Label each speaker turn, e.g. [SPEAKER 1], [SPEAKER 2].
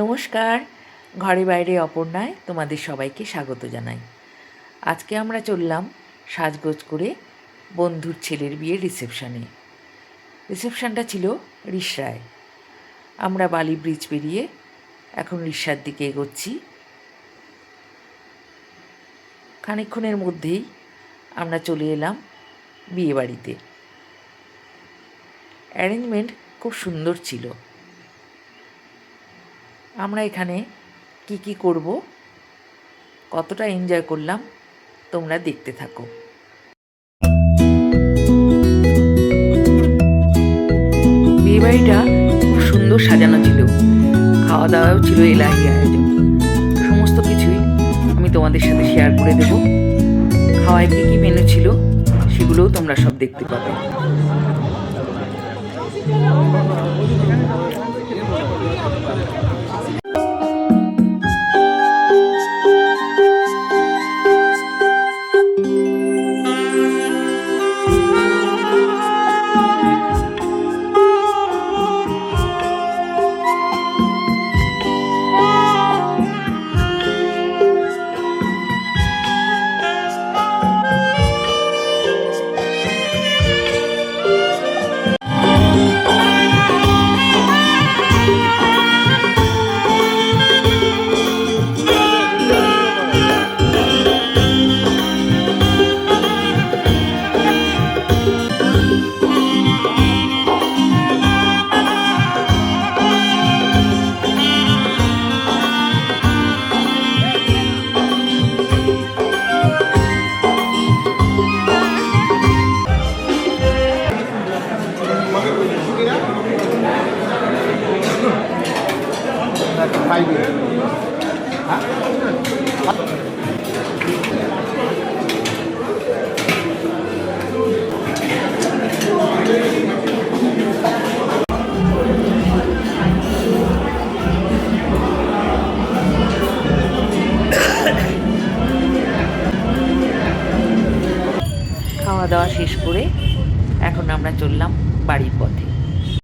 [SPEAKER 1] নমস্কার, ঘরে বাইরে অপর্ণায় তোমাদের সবাইকে স্বাগত জানাই। আজকে আমরা চললাম সাজগোজ করে বন্ধুর ছেলের বিয়ের রিসেপশানে। রিসেপশানটা ছিল রিষড়ায়। আমরা বালি ব্রিজ পেরিয়ে এখন রিষড়ার দিকে এগোচ্ছি। খানিকক্ষণের মধ্যেই আমরা চলে এলাম বিয়েবাড়িতে। অ্যারেঞ্জমেন্ট খুব সুন্দর ছিল। আমরা এখানে কি করব, কতটা এনজয় করলাম তোমরা দেখতে থাকো। বিয়েবাড়িটা খুব সুন্দর সাজানো ছিল, খাওয়া দাওয়াও ছিল এলাহি আয়োজন। সমস্ত কিছুই আমি তোমাদের সাথে শেয়ার করে দেব। খাওয়ায় কী মেনু ছিল সেগুলোও তোমরা সব দেখতে পাবে। খাওয়া দাওয়া শেষ করে এখন আমরা চললাম বাড়ির পথে।